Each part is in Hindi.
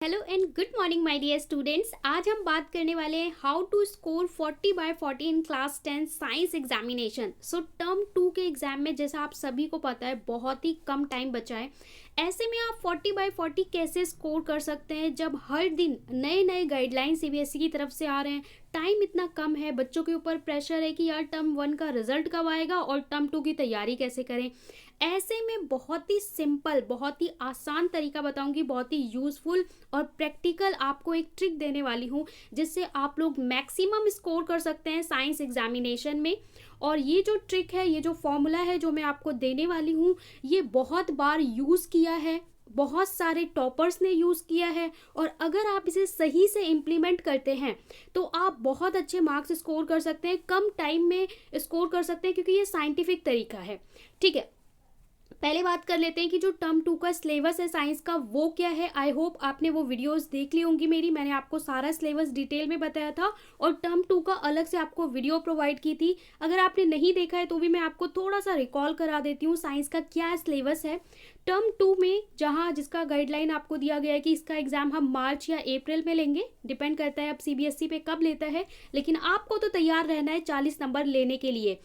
Hello and good morning my dear students. आज हम बात करने वाले हैं how to score 40/40 in class 10 science examination. So term 2 के एग्जाम में जैसा आप सभी को पता है बहुत ही कम टाइम बचा है। ऐसे में आप 40/40 कैसे स्कोर कर सकते हैं जब हर दिन नए नए गाइडलाइन सीबीएसई की तरफ से आ रहे हैं। टाइम इतना कम है, बच्चों के ऊपर प्रेशर है कि यार टर्म 1 का रिजल्ट कब आएगा और टर्म 2 की तैयारी कैसे करें। ऐसे में बहुत ही सिंपल, बहुत ही आसान तरीका बताऊंगी, बहुत ही यूजफुल और प्रैक्टिकल आपको एक ट्रिक देने वाली हूँ जिससे आप लोग मैक्सिमम स्कोर कर सकते हैं साइंस एग्जामिनेशन में। और ये जो ट्रिक है, ये जो फॉर्मूला है जो मैं आपको देने वाली हूँ, ये बहुत बार यूज़ किया है, बहुत सारे टॉपर्स ने यूज़ किया है। और अगर आप इसे सही से इम्प्लीमेंट करते हैं तो आप बहुत अच्छे मार्क्स स्कोर कर सकते हैं, कम टाइम में स्कोर कर सकते हैं, क्योंकि ये साइंटिफिक तरीका है। ठीक है, पहले बात कर लेते हैं कि जो टर्म 2 का सिलेबस है साइंस का वो क्या है। आई होप आपने वो वीडियोस देख ली होंगी मेरी, मैंने आपको सारा सिलेबस डिटेल में बताया था और टर्म 2 का अलग से आपको वीडियो प्रोवाइड की थी। अगर आपने नहीं देखा है तो भी मैं आपको थोड़ा सा रिकॉल करा देती हूँ साइंस का क्या सिलेबस है। टर्म 2 में जहाँ जिसका गाइडलाइन आपको दिया गया है कि इसका एग्जाम हम मार्च या अप्रैल में लेंगे, डिपेंड करता है अब सीबीएसई पे कब लेता है, लेकिन आपको तो तैयार रहना है 40 नंबर लेने के लिए।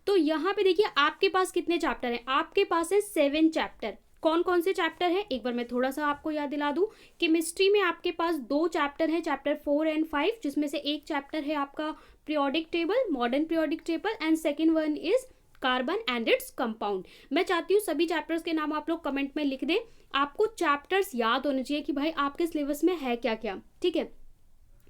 तो यहाँ पे देखिए आपके पास कितने चैप्टर हैं। आपके पास है 7 चैप्टर। कौन कौन से चैप्टर हैं एक बार मैं थोड़ा सा आपको याद दिला दूं। केमिस्ट्री में आपके पास 2 चैप्टर हैं, चैप्टर 4 एंड 5, जिसमें से एक चैप्टर है आपका periodic table, modern periodic table, and second one is carbon and its compound. मैं चाहती हूँ सभी चैप्टर्स के नाम आप लोग कमेंट में लिख दें। आपको चैप्टर्स याद होने चाहिए कि भाई आपके सिलेबस में है क्या क्या। ठीक है,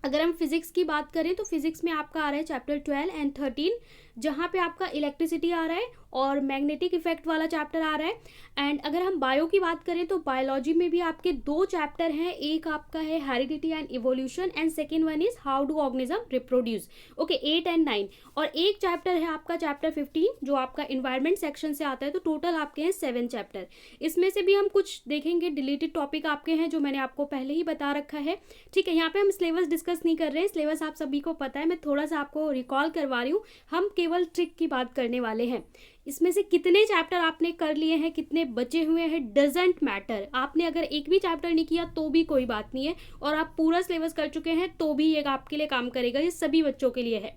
अगर हम फिजिक्स की बात करें तो फिजिक्स में आपका आ रहा है चैप्टर 12 एंड 13, जहाँ पे आपका इलेक्ट्रिसिटी आ रहा है और मैग्नेटिक इफेक्ट वाला चैप्टर आ रहा है। एंड अगर हम बायो की बात करें तो बायोलॉजी में भी आपके 2 चैप्टर हैं, एक आपका है heredity and evolution and second one is how do organism reproduce. Okay, 8 and 9। और एक चैप्टर है आपका चैप्टर 15 जो आपका इन्वायरमेंट सेक्शन से आता है। तो टोटल आपके हैं 7 चैप्टर। इसमें से भी हम कुछ देखेंगे, डिलीटेड टॉपिक आपके हैं जो मैंने आपको पहले ही बता रखा है। ठीक है, यहाँ पे हम सिलेबस डिस्कस नहीं कर रहे हैं, सिलेबस आप सभी को पता है, मैं थोड़ा सा आपको रिकॉल करवा रही हूँ। हम केवल ट्रिक की बात करने वाले हैं। इसमें से कितने चैप्टर आपने कर लिए हैं, कितने बचे हुए हैं, डजेंट मैटर। आपने अगर एक भी चैप्टर नहीं किया तो भी कोई बात नहीं है, और आप पूरा सिलेबस कर चुके हैं तो भी ये आपके लिए काम करेगा, ये सभी बच्चों के लिए है।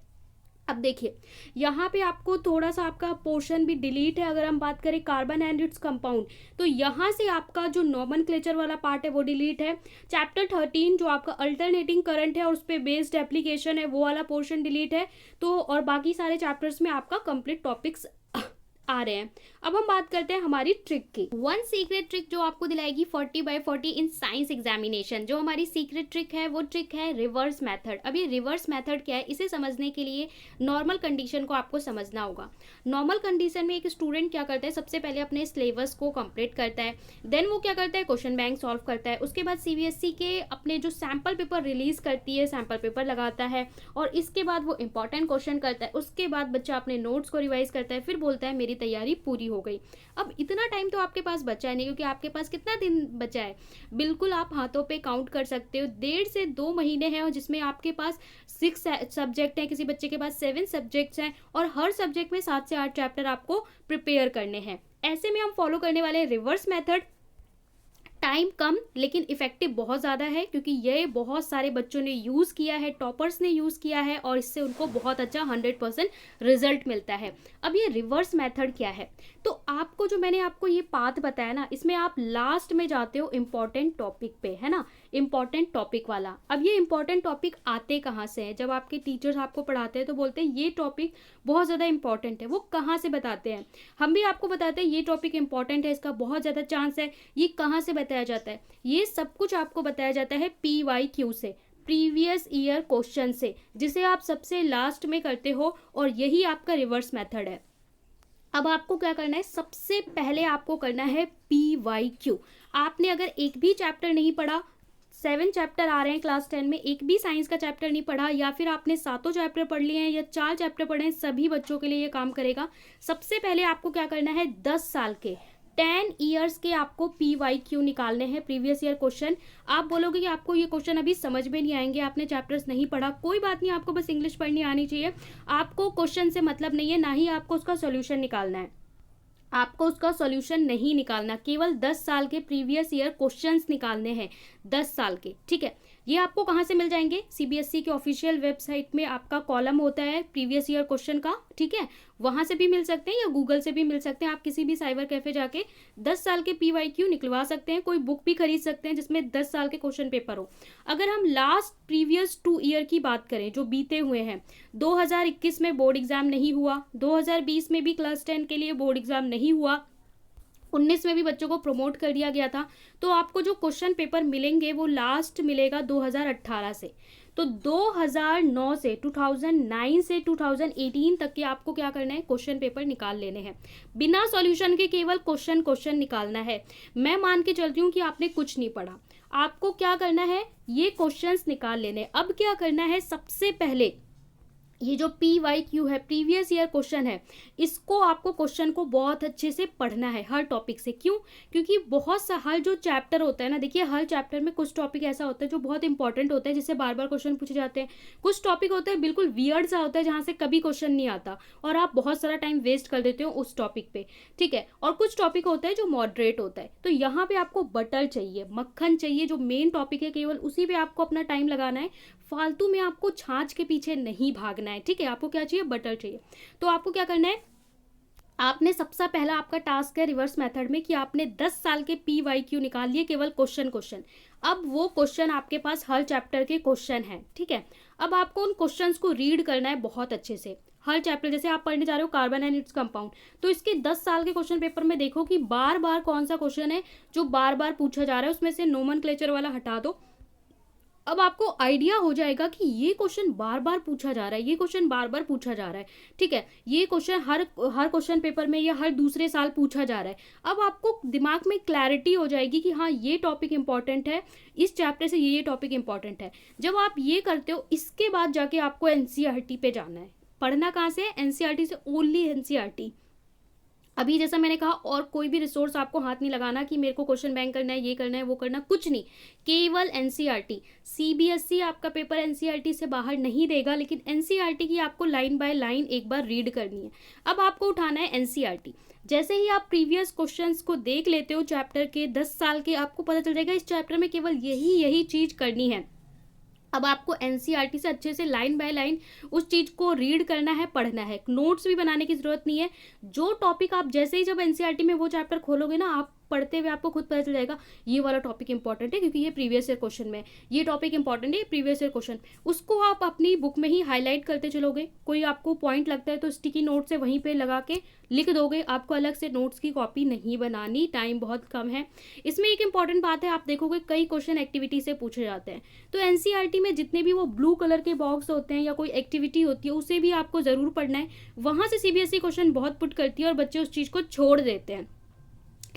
अब देखिए यहाँ पे आपको थोड़ा सा आपका पोर्शन भी डिलीट है। अगर हम बात करें कार्बन एंड इट्स कंपाउंड, तो यहाँ से आपका जो नॉमेनक्लेचर वाला पार्ट है वो डिलीट है। चैप्टर 13 जो आपका अल्टरनेटिंग करंट है और उस पर बेस्ड एप्लीकेशन है, वो वाला पोर्शन डिलीट है। तो और बाकी सारे चैप्टर्स में आपका कंप्लीट टॉपिक्स आ रहे हैं। अब हम बात करते हैं हमारी ट्रिक की। वन सीक्रेट ट्रिक जो आपको दिलाएगी 40/40 इन साइंस एग्जामिनेशन। जो हमारी सीक्रेट ट्रिक है वो ट्रिक है रिवर्स मेथड। अब ये रिवर्स मेथड क्या है, इसे समझने के लिए नॉर्मल कंडीशन को आपको समझना होगा। नॉर्मल कंडीशन में एक स्टूडेंट क्या करता है, सबसे पहले अपने सिलेबस को कंप्लीट करता है, देन वो क्या करता है, क्वेश्चन बैंक सॉल्व करता है। उसके बाद सीबीएसई के अपने जो सैम्पल पेपर रिलीज करती है, सैम्पल पेपर लगाता है, और इसके बाद वो इंपॉर्टेंट क्वेश्चन करता है। उसके बाद बच्चा अपने नोट्स को रिवाइज करता है, फिर बोलता है मेरी तैयारी पूरी हो गई। अब इतना टाइम तो आपके पास बचा है नहीं, क्योंकि आपके पास कितना दिन बचा है, बिल्कुल आप हाथों पे काउंट कर सकते हो। 1.5 से 2 महीने हैं, और जिसमें आपके पास 6 सब्जेक्ट हैं, किसी बच्चे के पास 7 सब्जेक्ट्स हैं, और हर सब्जेक्ट में 7 से 8 चैप्टर आपको प्रिपेयर करने हैं। ऐसे में हम फॉलो करने वाले हैं रिवर्स मेथड। टाइम कम लेकिन इफेक्टिव बहुत ज़्यादा है, क्योंकि ये बहुत सारे बच्चों ने यूज़ किया है, टॉपर्स ने यूज़ किया है, और इससे उनको बहुत अच्छा 100% रिजल्ट मिलता है। अब ये रिवर्स मेथड क्या है, तो आपको जो मैंने आपको ये पाथ बताया ना, इसमें आप लास्ट में जाते हो इम्पॉर्टेंट टॉपिक पे, है ना, इम्पॉर्टेंट टॉपिक वाला। अब ये इम्पॉर्टेंट टॉपिक आते कहाँ से हैं, जब आपके टीचर्स आपको पढ़ाते हैं तो बोलते हैं ये टॉपिक बहुत ज़्यादा इंपॉर्टेंट है। वो कहाँ से बताते हैं, हम भी आपको बताते हैं ये टॉपिक इंपॉर्टेंट है, इसका बहुत ज़्यादा चांस है। ये कहाँ से बताया जाता है, ये सब कुछ आपको बताया जाता है PYQ से, प्रीवियस ईयर क्वेश्चन से, जिसे आप सबसे लास्ट में करते हो, और यही आपका रिवर्स मेथड है। अब आपको क्या करना है, सबसे पहले आपको करना है PYQ। आपने अगर एक भी चैप्टर नहीं पढ़ा, 7 चैप्टर आ रहे हैं क्लास 10 में, एक भी साइंस का चैप्टर नहीं पढ़ा, या फिर आपने 7 चैप्टर पढ़ लिए हैं या 4 चैप्टर पढ़े हैं, सभी बच्चों के लिए ये काम करेगा। सबसे पहले आपको क्या करना है, 10 साल के 10 ईयर्स के आपको PYQ निकालने हैं, प्रीवियस ईयर क्वेश्चन। आप बोलोगे कि आपको ये क्वेश्चन अभी समझ में नहीं आएंगे, आपने चैप्टर्स नहीं पढ़ा, कोई बात नहीं, आपको बस इंग्लिश पढ़नी आनी चाहिए। आपको क्वेश्चन से मतलब नहीं है, ना ही आपको उसका सोल्यूशन निकालना है। आपको उसका सॉल्यूशन नहीं निकालना, केवल 10 साल के प्रीवियस ईयर क्वेश्चंस निकालने हैं, 10 साल के, ठीक है। ये आपको कहाँ से मिल जाएंगे? सीबीएसई के ऑफिशियल वेबसाइट में आपका कॉलम होता है प्रीवियस ईयर क्वेश्चन का, ठीक है, वहाँ से भी मिल सकते हैं या गूगल से भी मिल सकते हैं। आप किसी भी साइबर कैफे जाके 10 साल के PYQ निकलवा सकते हैं, कोई बुक भी खरीद सकते हैं जिसमें 10 साल के क्वेश्चन पेपर हो। अगर हम लास्ट प्रीवियस 2 ईयर की बात करें जो बीते हुए हैं, 2021 में बोर्ड एग्जाम नहीं हुआ, 2020 में भी क्लास 10 के लिए बोर्ड एग्जाम नहीं हुआ, 19 में भी बच्चों को प्रमोट कर दिया गया था, तो आपको जो क्वेश्चन पेपर मिलेंगे वो लास्ट मिलेगा 2018 से। तो 2009 से 2009 से 2018 तक के आपको क्या करना है? क्वेश्चन पेपर निकाल लेने हैं, बिना सॉल्यूशन के, केवल क्वेश्चन निकालना है। मैं मान के चलती हूँ कि आपने कुछ नहीं पढ़ा, आपको क्या करना है? ये क्वेश्चंस निकाल लेने। अब क्या करना है? सबसे पहले ये जो PYQ है, प्रीवियस ईयर क्वेश्चन है, इसको आपको क्वेश्चन को बहुत अच्छे से पढ़ना है हर टॉपिक से। क्यों? क्योंकि बहुत सा हर जो चैप्टर होता है ना, देखिए हर चैप्टर में कुछ टॉपिक ऐसा होता है जो बहुत इंपॉर्टेंट होता है, जिससे बार बार क्वेश्चन पूछे जाते हैं। कुछ टॉपिक होता है बिल्कुल वियर्ड सा होता है, जहाँ से कभी क्वेश्चन नहीं आता और आप बहुत सारा टाइम वेस्ट कर देते हो उस टॉपिक पे, ठीक है। और कुछ टॉपिक होता है जो मॉडरेट होता है। तो यहाँ पे आपको बटर चाहिए, मक्खन चाहिए, जो मेन टॉपिक है केवल उसी पे आपको अपना टाइम लगाना है। फालतू में आपको छाछ के पीछे नहीं भागना है, ठीक है। आपको क्या चाहिए? बटर चाहिए। तो आपको क्या करना है? आपने सबसे पहला आपका टास्क है रिवर्स मेथड में कि आपने 10 साल के PYQ निकाल लिए, केवल क्वेश्चन। अब वो क्वेश्चन आपके पास हर चैप्टर के क्वेश्चन हैं, ठीक है। अब आपको उन क्वेश्चंस को रीड करना है बहुत अच्छे से। हर चैप्टर, जैसे आप पढ़ने जा रहे हो कार्बन एंड इट्स कंपाउंड, तो इसके 10 साल के क्वेश्चन पेपर में देखो कि बार बार कौन सा क्वेश्चन है जो बार बार पूछा जा रहा है, उसमें से नोमेनक्लेचर वाला हटा दो। अब आपको आइडिया हो जाएगा कि ये क्वेश्चन बार बार पूछा जा रहा है, ये क्वेश्चन बार बार पूछा जा रहा है, ठीक है। ये क्वेश्चन हर क्वेश्चन पेपर में या हर दूसरे साल पूछा जा रहा है। अब आपको दिमाग में क्लैरिटी हो जाएगी कि हाँ ये टॉपिक इंपॉर्टेंट है, इस चैप्टर से ये टॉपिक इंपॉर्टेंट है। जब आप ये करते हो, इसके बाद जाके आपको NCERT पे जाना है। पढ़ना कहाँ से है? NCERT से, ओनली NCERT। अभी जैसा मैंने कहा, और कोई भी रिसोर्स आपको हाथ नहीं लगाना कि मेरे को क्वेश्चन बैंक करना है, ये करना है, वो करना, कुछ नहीं, केवल NCERT। CBSE आपका पेपर NCERT से बाहर नहीं देगा, लेकिन NCERT की आपको लाइन बाय लाइन एक बार रीड करनी है। अब आपको उठाना है NCERT। जैसे ही आप प्रीवियस क्वेश्चंस को देख लेते हो चैप्टर के 10 साल के, आपको पता चल जाएगा इस चैप्टर में केवल यही चीज करनी है। अब आपको NCERT से अच्छे से लाइन बाय लाइन उस चीज को रीड करना है, पढ़ना है। नोट्स भी बनाने की जरूरत नहीं है। जो टॉपिक आप जैसे ही जब NCERT में वो चैप्टर खोलोगे ना, आप पढ़ते हुए आपको खुद पता चल जाएगा ये वाला टॉपिक इंपॉर्टेंट है क्योंकि ये प्रीवियस ईयर क्वेश्चन में, ये टॉपिक इंपॉर्टेंट है प्रीवियस ईयर क्वेश्चन। उसको आप अपनी बुक में ही हाईलाइट करते चलोगे। कोई आपको पॉइंट लगता है तो स्टिकी नोट से वहीं पे लगा के लिख दोगे। आपको अलग से नोट्स की कॉपी नहीं बनानी, टाइम बहुत कम है। इसमें एक इंपॉर्टेंट बात है, आप देखोगे कई क्वेश्चन एक्टिविटी से पूछे जाते हैं। तो NCERT में जितने भी वो ब्लू कलर के बॉक्स होते हैं या कोई एक्टिविटी होती है, उसे भी आपको जरूर पढ़ना है। वहां से CBSE क्वेश्चन बहुत पुट करती है और बच्चे उस चीज को छोड़ देते हैं,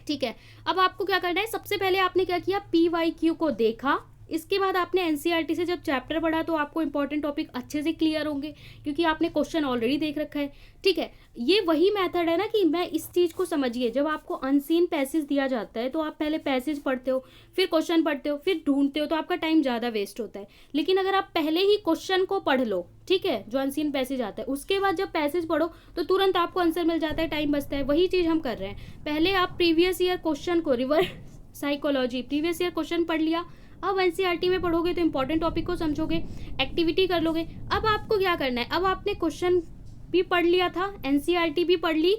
ठीक है। अब आपको क्या करना है? सबसे पहले आपने क्या किया? PYQ को देखा। इसके बाद आपने NCERT से जब चैप्टर पढ़ा तो आपको इंपॉर्टेंट टॉपिक अच्छे से क्लियर होंगे क्योंकि आपने क्वेश्चन ऑलरेडी देख रखा है, ठीक है। ये वही मेथड है ना कि मैं इस चीज को समझिए, जब आपको अनसीन पैसेज दिया जाता है तो आप पहले पैसेज पढ़ते हो, फिर क्वेश्चन पढ़ते हो, फिर ढूंढते हो, तो आपका टाइम ज्यादा वेस्ट होता है। लेकिन अगर आप पहले ही क्वेश्चन को पढ़ लो, ठीक है, जो अनसीन पैसेज आता है, उसके बाद जब पैसेज पढ़ो तो तुरंत आपको आंसर मिल जाता है, टाइम बचता है। वही चीज हम कर रहे हैं। पहले आप प्रीवियस ईयर क्वेश्चन को, reverse psychology previous year question पढ़ लिया। अब NCERT में पढ़ोगे तो इंपॉर्टेंट टॉपिक को समझोगे, एक्टिविटी कर लोगे। अब आपको क्या करना है? अब आपने क्वेश्चन भी पढ़ लिया था, NCERT भी पढ़ ली,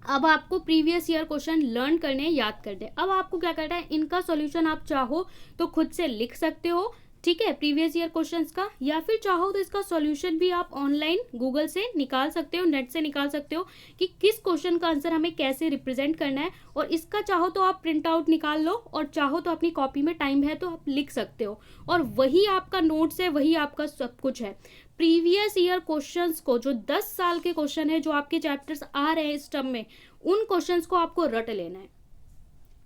अब आपको प्रीवियस ईयर क्वेश्चन लर्न करने, याद करने। अब आपको क्या करना है? इनका सॉल्यूशन आप चाहो तो खुद से लिख सकते हो, ठीक है, प्रीवियस ईयर क्वेश्चंस का, या फिर चाहो तो इसका सॉल्यूशन भी आप ऑनलाइन गूगल से निकाल सकते हो, नेट से निकाल सकते हो कि किस क्वेश्चन का आंसर हमें कैसे रिप्रेजेंट करना है। और इसका चाहो तो आप प्रिंट आउट निकाल लो और चाहो तो अपनी कॉपी में टाइम है तो आप लिख सकते हो। और वही आपका नोट्स है, वही आपका सब कुछ है। प्रीवियस ईयर क्वेश्चंस को, जो 10 साल के क्वेश्चन है जो आपके चैप्टर्स आ रहे हैं इस टर्म में, उन क्वेश्चंस को आपको रट लेना है,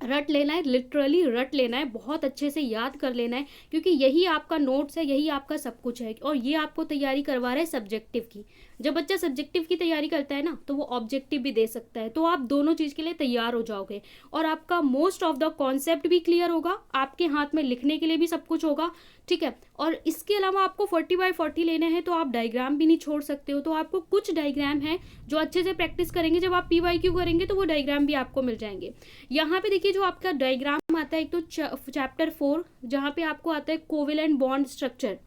रट लेना है, लिटरली रट लेना है, बहुत अच्छे से याद कर लेना है, क्योंकि यही आपका नोट्स है, यही आपका सब कुछ है। और ये आपको तैयारी करवा रहा है सब्जेक्टिव की। जब बच्चा सब्जेक्टिव की तैयारी करता है ना, तो वो ऑब्जेक्टिव भी दे सकता है, तो आप दोनों चीज़ के लिए तैयार हो जाओगे और आपका मोस्ट ऑफ द कॉन्सेप्ट भी क्लियर होगा, आपके हाथ में लिखने के लिए भी सब कुछ होगा, ठीक है। और इसके अलावा आपको 40/40 लेने हैं, तो आप डायग्राम भी नहीं छोड़ सकते हो, तो आपको कुछ डायग्राम है जो अच्छे से प्रैक्टिस करेंगे, जब आप PYQ करेंगे तो वो डायग्राम भी आपको मिल जाएंगे। यहाँ पे देखिए जो आपका डायग्राम आता है, एक तो चैप्टर 4 जहाँ पे आपको आता है कोवेलेंट बॉन्ड स्ट्रक्चर,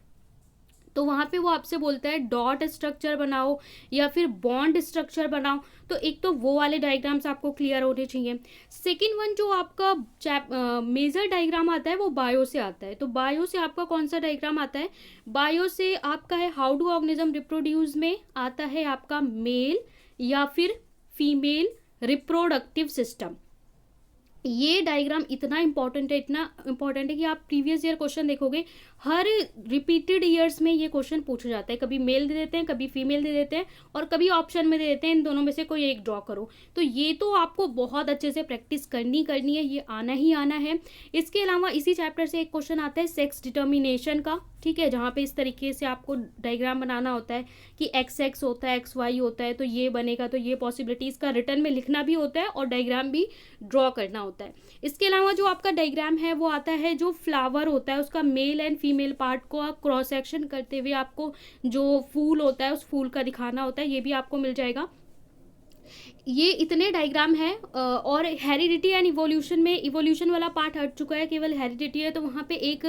तो वहाँ पे वो आपसे बोलता है डॉट स्ट्रक्चर बनाओ या फिर बॉन्ड स्ट्रक्चर बनाओ, तो एक तो वो वाले डायग्राम्स आपको क्लियर होने चाहिए। सेकेंड वन जो आपका मेजर डायग्राम आता है वो बायो से आता है, तो बायो से आपका कौन सा डायग्राम आता है, बायो से आपका है हाउ डू ऑर्गेनिज्म रिप्रोड्यूस में आता है आपका मेल या फिर फीमेल रिप्रोडक्टिव सिस्टम। ये डायग्राम इतना इंपॉर्टेंट है कि आप प्रीवियस ईयर क्वेश्चन देखोगे, हर रिपीटेड ईयर्स में ये क्वेश्चन पूछा जाता है, कभी मेल दे देते हैं, कभी फीमेल दे देते हैं, और कभी ऑप्शन में दे देते हैं इन दोनों में से कोई एक ड्रॉ करो। तो ये तो आपको बहुत अच्छे से प्रैक्टिस करनी है, ये आना ही आना है। इसके अलावा इसी चैप्टर से एक क्वेश्चन आता है सेक्स डिटर्मिनेशन का, ठीक है, जहाँ पे इस तरीके से आपको डायग्राम बनाना होता है कि XX होता है, XY होता है, तो ये बनेगा, तो ये पॉसिबिलिटीज़ का रिटर्न में लिखना भी होता है और डायग्राम भी ड्रॉ करना होता है। इसके अलावा जो आपका डायग्राम है वो आता है जो फ्लावर होता है उसका मेल एंड फीमेल पार्ट को आप क्रॉस सेक्शन करते हुए आपको जो फूल होता है उस फूल का दिखाना होता है, ये भी आपको मिल जाएगा। ये इतने डायग्राम है और हेरिडिटी एंड इवोल्यूशन में इवोल्यूशन वाला पार्ट हट चुका है, केवल हेरिडिटी है, तो वहाँ पे एक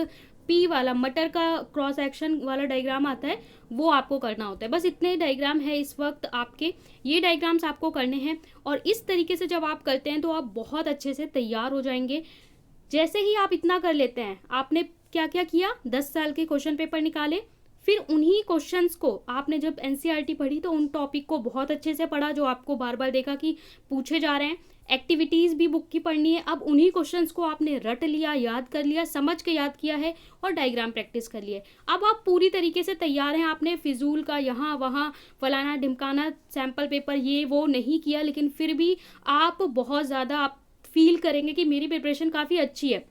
P वाला मटर का क्रॉस एक्शन वाला डायग्राम आता है, वो आपको करना होता है। बस इतने डायग्राम है इस वक्त आपके, ये डायग्राम्स आपको करने हैं, और इस तरीके से जब आप करते हैं तो आप बहुत अच्छे से तैयार हो जाएंगे। जैसे ही आप इतना कर लेते हैं, आपने क्या क्या किया, 10 साल के क्वेश्चन पेपर निकाले, फिर उन्हीं क्वेश्चंस को आपने जब NCERT पढ़ी तो उन टॉपिक को बहुत अच्छे से पढ़ा जो आपको बार बार देखा कि पूछे जा रहे हैं, एक्टिविटीज़ भी बुक की पढ़नी है, अब उन्हीं क्वेश्चंस को आपने रट लिया, याद कर लिया, समझ के याद किया है और डायग्राम प्रैक्टिस कर लिए। अब आप पूरी तरीके से तैयार हैं, आपने फिजूल का यहाँ वहाँ फलाना ढिमकाना सैम्पल पेपर ये वो नहीं किया, लेकिन फिर भी आप बहुत ज़्यादा आप फील करेंगे कि मेरी प्रिपरेशन काफ़ी अच्छी है।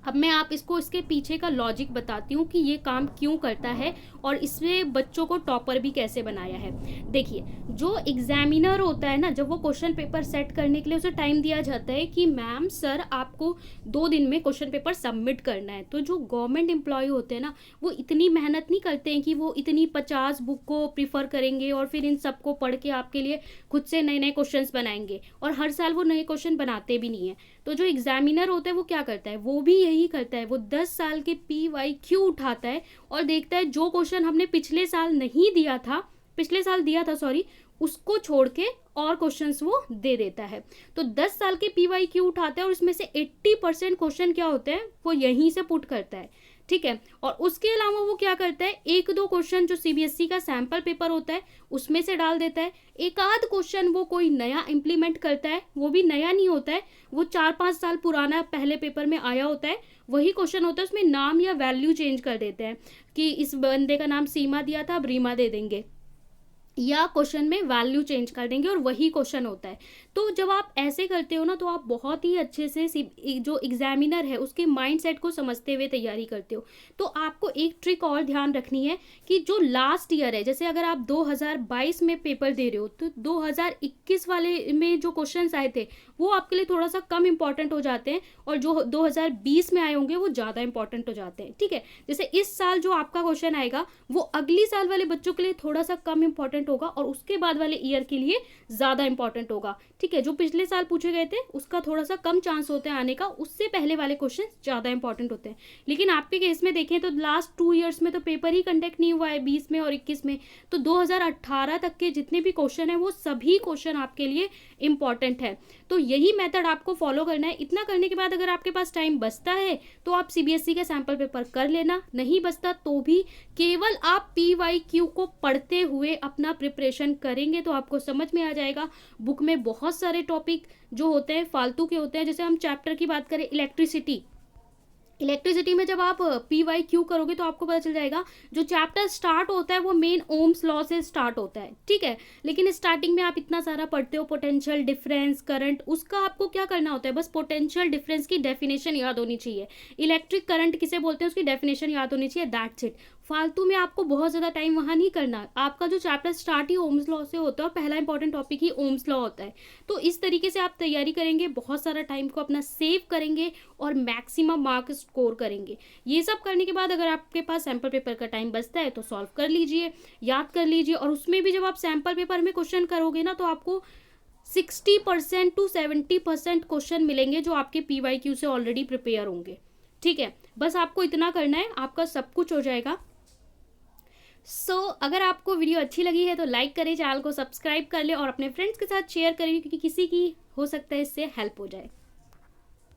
अब मैं आप इसको इसके पीछे का लॉजिक बताती हूँ कि ये काम क्यों करता है और इसमें बच्चों को टॉपर भी कैसे बनाया है। देखिए, जो एग्जामिनर होता है ना, जब वो क्वेश्चन पेपर सेट करने के लिए उसे टाइम दिया जाता है कि मैम सर आपको 2 दिन में क्वेश्चन पेपर सबमिट करना है, तो जो गवर्नमेंट एम्प्लॉय होते हैं ना, वो इतनी मेहनत नहीं करते हैं कि वो इतनी 50 बुक को प्रीफर करेंगे और फिर इन सबको पढ़ के आपके लिए खुद से नए नए क्वेश्चन बनाएंगे, और हर साल वो नए क्वेश्चन बनाते भी नहीं है। तो जो एग्जामिनर होता है वो क्या करता है, वो भी यही करता है, वो 10 साल के PYQ उठाता है और देखता है जो क्वेश्चन हमने पिछले साल दिया था सॉरी, उसको छोड़ के और क्वेश्चंस वो दे देता है। तो 10 साल के PYQ उठाता है और इसमें से 80% क्वेश्चन क्या होते हैं वो यहीं से पुट करता है, ठीक है। और उसके अलावा वो क्या करता है, 1-2 क्वेश्चन जो CBSE का सैम्पल पेपर होता है उसमें से डाल देता है, एक आध क्वेश्चन वो कोई नया इम्प्लीमेंट करता है, वो भी नया नहीं होता है, वो 4-5 साल पुराना पहले पेपर में आया होता है, वही क्वेश्चन होता है, उसमें नाम या वैल्यू चेंज कर देते हैं कि इस बंदे का नाम सीमा दिया था अब रीमा दे देंगे, या क्वेश्चन में वैल्यू चेंज कर देंगे और वही क्वेश्चन होता है। तो जब आप ऐसे करते हो ना, तो आप बहुत ही अच्छे से जो एग्जामिनर है उसके माइंडसेट को समझते हुए तैयारी करते हो। तो आपको एक ट्रिक और ध्यान रखनी है कि जो लास्ट ईयर है, जैसे अगर आप 2022 में पेपर दे रहे हो तो 2021 वाले में जो क्वेश्चन आए थे वो आपके लिए थोड़ा सा कम इंपॉर्टेंट हो जाते हैं, और जो 2020 में आए होंगे वो ज़्यादा इंपॉर्टेंट हो जाते हैं, ठीक है। जैसे इस साल जो आपका क्वेश्चन आएगा वो अगली साल वाले बच्चों के लिए थोड़ा सा कम इंपॉर्टेंट होगा और उसके बाद वाले ईयर के लिए ज़्यादा इंपॉर्टेंट होगा, ठीक है। जो पिछले साल पूछे गए थे उसका थोड़ा सा कम चांस होता है आने का, उससे पहले वाले क्वेश्चन ज़्यादा इंपॉर्टेंट होते हैं। लेकिन आपके केस में देखें तो लास्ट 2 ईयर्स में तो पेपर ही कंडक्ट नहीं हुआ है, 20 में और 21 में, तो 2018 तक के जितने भी क्वेश्चन हैं वो सभी क्वेश्चन आपके लिए इंपॉर्टेंट है। तो यही मेथड आपको फॉलो करना है। इतना करने के बाद अगर आपके पास टाइम बचता है तो आप CBSE के सैम्पल पेपर कर लेना, नहीं बचता तो भी केवल आप PYQ को पढ़ते हुए अपना प्रिपरेशन करेंगे तो आपको समझ में आ जाएगा। बुक में बहुत सारे टॉपिक जो होते हैं फालतू के होते हैं, जैसे हम चैप्टर की बात करें इलेक्ट्रिसिटी में जब आप PYQ करोगे तो आपको पता चल जाएगा जो चैप्टर स्टार्ट होता है वो मेन ओम्स लॉ से स्टार्ट होता है, ठीक है। लेकिन स्टार्टिंग में आप इतना सारा पढ़ते हो, पोटेंशियल डिफरेंस करंट, उसका आपको क्या करना होता है, बस पोटेंशियल डिफरेंस की डेफिनेशन याद होनी चाहिए, इलेक्ट्रिक करंट किसे बोलते हैं उसकी डेफिनेशन याद होनी चाहिए, दैट्स इट। फालतू में आपको बहुत ज़्यादा टाइम वहाँ नहीं करना। आपका जो चैप्टर स्टार्ट ही ओम्स लॉ से होता है और पहला इंपॉर्टेंट टॉपिक ही ओम्स लॉ होता है। तो इस तरीके से आप तैयारी करेंगे, बहुत सारा टाइम को अपना सेव करेंगे और मैक्सिमम मार्क स्कोर करेंगे। ये सब करने के बाद अगर आपके पास सैम्पल पेपर का टाइम बचता है तो सॉल्व कर लीजिए, याद कर लीजिए। और उसमें भी जब आप सैम्पल पेपर में क्वेश्चन करोगे ना तो आपको 60% टू 70% क्वेश्चन मिलेंगे जो आपके PYQ से ऑलरेडी प्रिपेयर होंगे। ठीक है, बस आपको इतना करना है, आपका सब कुछ हो जाएगा। अगर आपको वीडियो अच्छी लगी है तो लाइक करें, चैनल को सब्सक्राइब कर ले और अपने फ्रेंड्स के साथ शेयर करें, क्योंकि किसी की हो सकता है इससे हेल्प हो जाए।